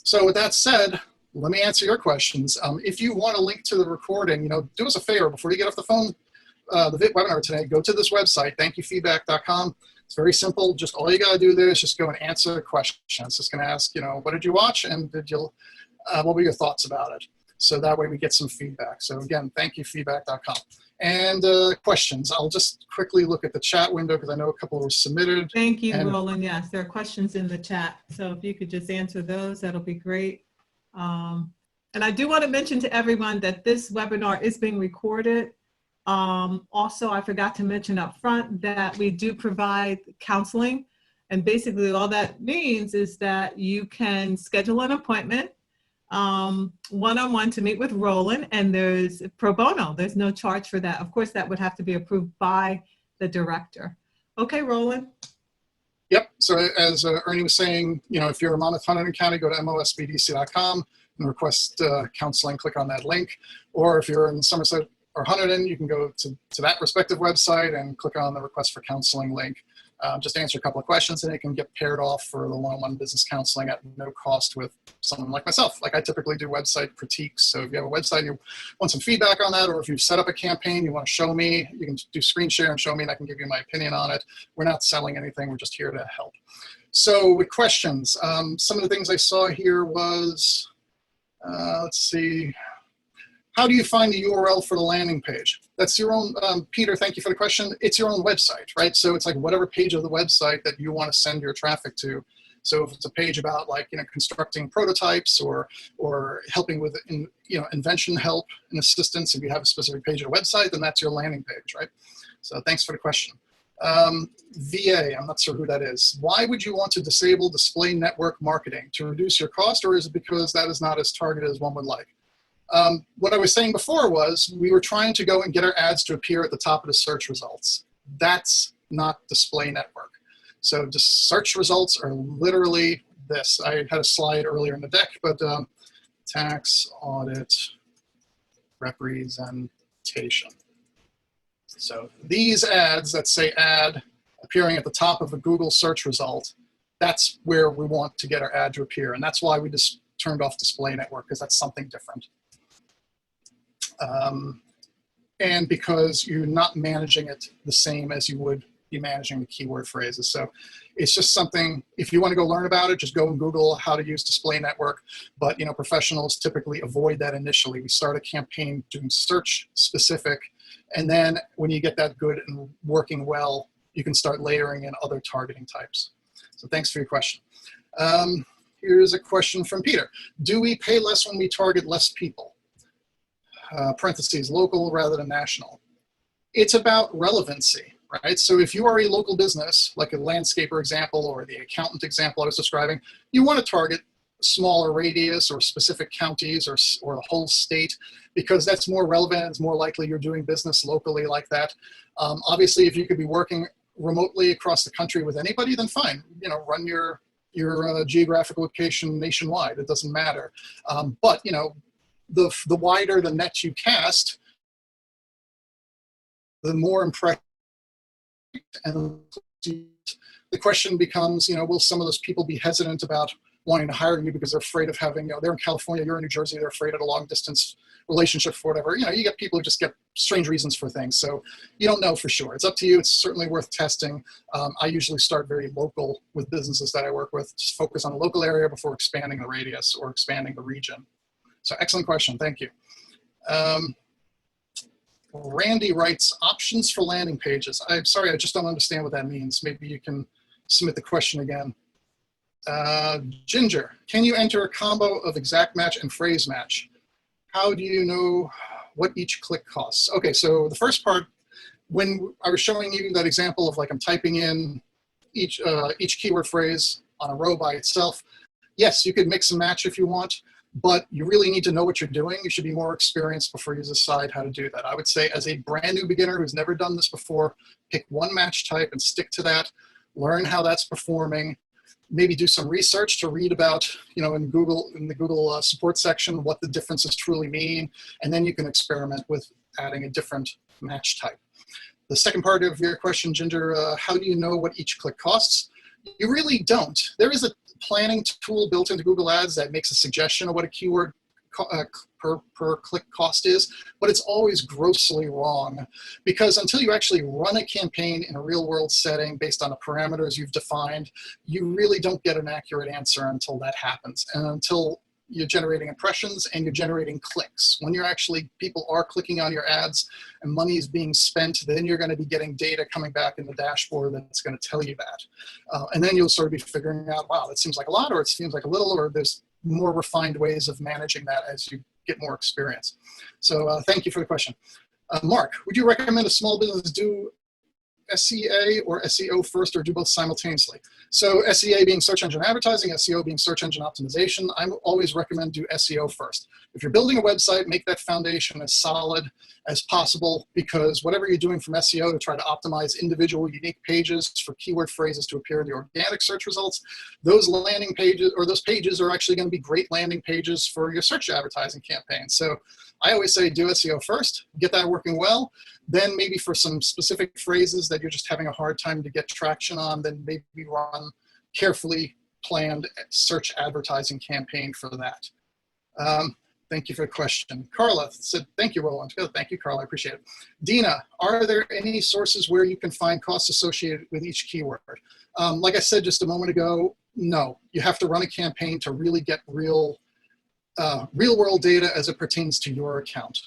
So with that said, let me answer your questions. If you want a link to the recording, do us a favor before you get off the phone, the webinar today, go to this website, thankyouFeedback.com. It's very simple. Just all you got to do there is just go and answer questions. It's just going to ask, what did you watch, and what were your thoughts about it? So that way we get some feedback. So again, thankyouFeedback.com. And questions. I'll just quickly look at the chat window because I know a couple were submitted. Thank you, Roland. Yes, there are questions in the chat. So if you could just answer those, that'll be great. And I do want to mention to everyone that this webinar is being recorded. Also, I forgot to mention up front that we do provide counseling. And basically all that means is that you can schedule an appointment one-on-one to meet with Roland, and there's pro bono. There's no charge for that. Of course, that would have to be approved by the director. Okay, Roland. Yep. So as Ernie was saying, if you're in Monmouth-Hunterdon County, go to mosbdc.com and request counseling. Click on that link. Or if you're in Somerset or Hunterdon, you can go to that respective website and click on the request for counseling link. Just answer a couple of questions, and it can get paired off for the one-on-one business counseling at no cost with someone like myself. Like I typically do website critiques. So if you have a website and you want some feedback on that, or if you've set up a campaign, you want to show me, you can do screen share and show me, and I can give you my opinion on it. We're not selling anything. We're just here to help. So with questions, some of the things I saw here was, let's see. How do you find the URL for the landing page? That's your own, Peter, thank you for the question. It's your own website, right? So it's like whatever page of the website that you want to send your traffic to. So if it's a page about constructing prototypes or helping with, invention help and assistance, if you have a specific page of the website, then that's your landing page, right? So thanks for the question. VA, I'm not sure who that is. Why would you want to disable display network marketing? To reduce your cost, or is it because that is not as targeted as one would like? What I was saying before was we were trying to go and get our ads to appear at the top of the search results. That's not display network. So the search results are literally this. I had a slide earlier in the deck, but tax audit representation. So these ads that say ad appearing at the top of a Google search result, that's where we want to get our ad to appear. And that's why we just turned off display network, because that's something different. And because you're not managing it the same as you would be managing the keyword phrases. So it's just something, if you want to go learn about it, just go and Google how to use display network. But professionals typically avoid that initially. We start a campaign doing search specific, and then when you get that good and working well, you can start layering in other targeting types. So thanks for your question. Here's a question from Peter. Do we pay less when we target less people? Parentheses, local rather than national. It's about relevancy, right? So if you are a local business, like a landscaper example or the accountant example I was describing, you want to target smaller radius or specific counties or the whole state, because that's more relevant. It's more likely you're doing business locally like that. Obviously, if you could be working remotely across the country with anybody, then fine. Run your geographic location nationwide. It doesn't matter. But the wider the net you cast, the more impressive. And the question becomes, will some of those people be hesitant about wanting to hire you because they're afraid of having, they're in California, you're in New Jersey, they're afraid of a long distance relationship for whatever. You get people who just get strange reasons for things. So you don't know for sure. It's up to you. It's certainly worth testing. I usually start very local with businesses that I work with, just focus on a local area before expanding the radius or expanding the region. So excellent question. Thank you. Randy writes, options for landing pages. I'm sorry, I just don't understand what that means. Maybe you can submit the question again. Ginger, can you enter a combo of exact match and phrase match? How do you know what each click costs? Okay, so the first part, when I was showing you that example of I'm typing in each keyword phrase on a row by itself. Yes, you could mix and match if you want, but you really need to know what you're doing. You should be more experienced before you decide how to do that. I would say as a brand new beginner who's never done this before, pick one match type and stick to that. Learn how that's performing. Maybe do some research to read about, in the Google support section, what the differences truly mean, and then you can experiment with adding a different match type. The second part of your question, Ginger, how do you know what each click costs? You really don't. There is a planning tool built into Google Ads that makes a suggestion of what a keyword per click cost is, but it's always grossly wrong, because until you actually run a campaign in a real world setting based on the parameters you've defined, you really don't get an accurate answer until that happens, and until you're generating impressions and you're generating clicks. When people are clicking on your ads and money is being spent, then you're going to be getting data coming back in the dashboard that's going to tell you that. And then you'll sort of be figuring out, wow, that seems like a lot, or it seems like a little, or there's more refined ways of managing that as you get more experience. So thank you for the question. Mark, would you recommend a small business do SEA or SEO first, or do both simultaneously? So SEA being search engine advertising, SEO being search engine optimization. I always recommend do SEO first. If you're building a website, make that foundation as solid as possible, because whatever you're doing from SEO to try to optimize individual unique pages for keyword phrases to appear in the organic search results, those landing pages, or those pages, are actually going to be great landing pages for your search advertising campaign. So I always say do SEO first, get that working well. Then maybe for some specific phrases that you're just having a hard time to get traction on, then maybe run carefully planned search advertising campaign for that. Thank you for the question. Carla said, thank you, Roland. Thank you, Carla, I appreciate it. Dina, are there any sources where you can find costs associated with each keyword? Like I said just a moment ago, no. You have to run a campaign to really get real world data as it pertains to your account.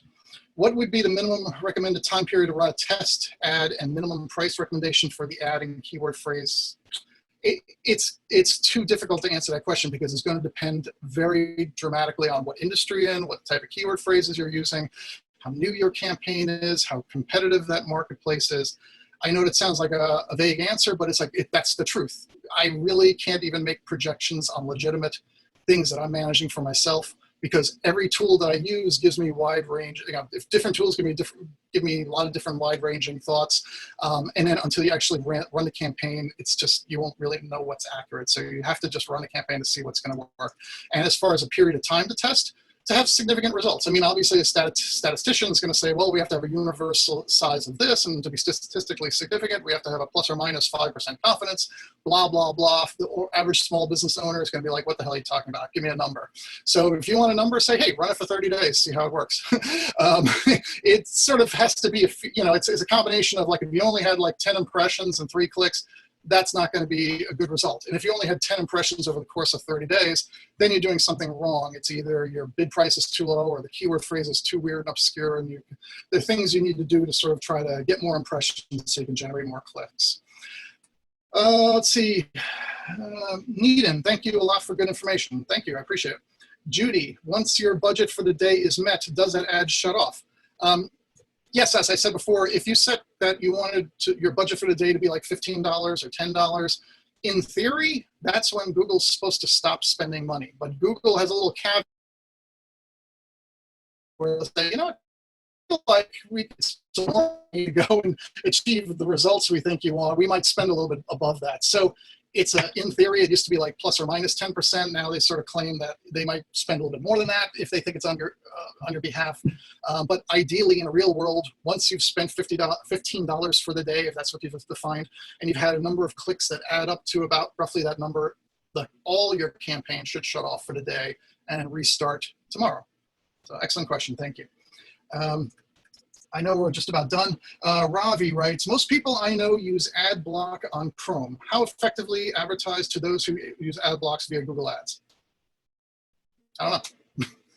What would be the minimum recommended time period to run a test ad and minimum price recommendation for the ad and keyword phrase? It's too difficult to answer that question, because it's going to depend very dramatically on what industry you're in, what type of keyword phrases you're using, how new your campaign is, how competitive that marketplace is. I know it sounds like a vague answer, but it's like, that's the truth. I really can't even make projections on legitimate things that I'm managing for myself, because every tool that I use gives me wide range. If different tools give me a lot of different wide-ranging thoughts, and then until you actually run the campaign, it's just, you won't really know what's accurate. So you have to just run the campaign to see what's going to work. And as far as a period of time to test, to have significant results. I mean, obviously a statistician is going to say, well, we have to have a universal size of this, and to be statistically significant, we have to have a plus or minus 5% confidence, blah, blah, blah. The average small business owner is going to be like, what the hell are you talking about? Give me a number. So if you want a number, say, hey, run it for 30 days, see how it works. It sort of has to be, it's a combination of, like, if you only had like 10 impressions and 3 clicks, that's not going to be a good result. And if you only had 10 impressions over the course of 30 days, then you're doing something wrong. It's either your bid price is too low, or the keyword phrase is too weird and obscure, and there are things you need to do to sort of try to get more impressions so you can generate more clicks. Let's see. Needham, thank you a lot for good information. Thank you, I appreciate it. Judy, once your budget for the day is met, does that ad shut off? Yes, as I said before, if you set that you wanted your budget for the day to be like $15 or $10, in theory, that's when Google's supposed to stop spending money. But Google has a little caveat where they'll say, like we could go and achieve the results we think you want, we might spend a little bit above that. So it's in theory, it used to be like plus or minus 10%. Now they sort of claim that they might spend a little bit more than that if they think it's on your behalf. But ideally, in a real world, once you've spent $15 for the day, if that's what you've defined, and you've had a number of clicks that add up to about roughly that number, all your campaign should shut off for the day and restart tomorrow. So excellent question, thank you. I know we're just about done. Ravi writes, most people I know use ad block on Chrome. How effectively advertise to those who use ad blocks via Google Ads? I don't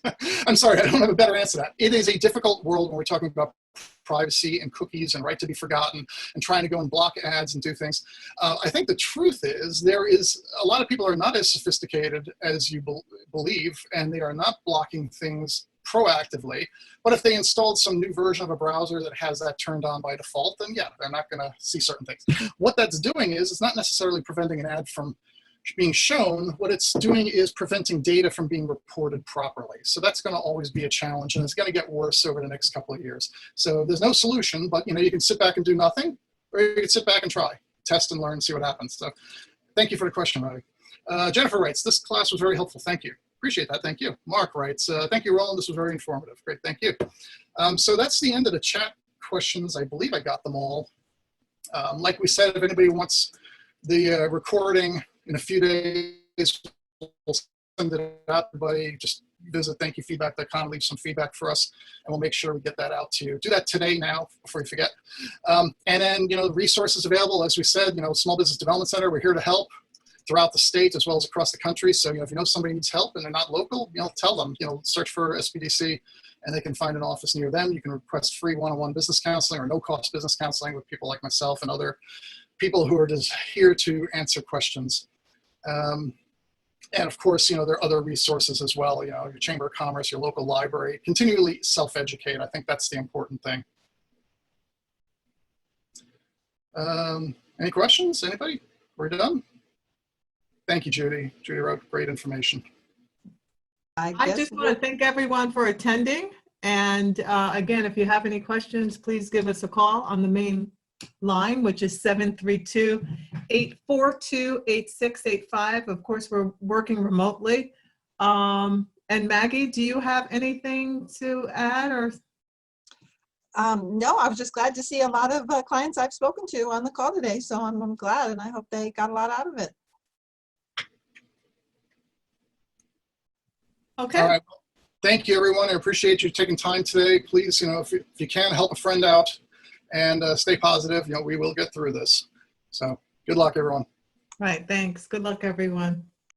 know. I'm sorry, I don't have a better answer to that. It is a difficult world when we're talking about privacy and cookies and right to be forgotten and trying to go and block ads and do things. I think the truth is there is a lot of people are not as sophisticated as you believe, and they are not blocking things proactively. But if they installed some new version of a browser that has that turned on by default, then yeah, they're not going to see certain things. What that's doing is it's not necessarily preventing an ad from being shown, what it's doing is preventing data from being reported properly. So that's going to always be a challenge, and it's going to get worse over the next couple of years. So there's no solution, but you can sit back and do nothing, or you can sit back and try, test and learn, see what happens. So thank you for the question, Robbie. Jennifer writes, this class was very helpful. Thank you. Appreciate that. Thank you. Mark writes, thank you, Roland. This was very informative. Great. Thank you. So that's the end of the chat questions. I believe I got them all. Like we said, if anybody wants the recording in a few days, we'll send it out. Everybody just visit thankyouFeedback.com, leave some feedback for us, and we'll make sure we get that out to you. Do that today now before you forget. And then, the resources available, as we said, Small Business Development Center, we're here to help throughout the state as well as across the country. So, if you know somebody needs help and they're not local, tell them, search for SBDC and they can find an office near them. You can request free one-on-one business counseling or no-cost business counseling with people like myself and other people who are just here to answer questions. And of course, there are other resources as well, your Chamber of Commerce, your local library. Continually self-educate. I think that's the important thing. Any questions? Anybody? We're done? Thank you, Judy. Judy wrote great information. I just want to thank everyone for attending. And again, if you have any questions, please give us a call on the main line, which is 732-842-8685. Of course, we're working remotely. And Maggie, do you have anything to add? Or no, I was just glad to see a lot of clients I've spoken to on the call today. So I'm glad, and I hope they got a lot out of it. Okay. All right. Thank you, everyone. I appreciate you taking time today. Please, if you can, help a friend out and stay positive. We will get through this. So good luck, everyone. Right. Thanks. Good luck, everyone.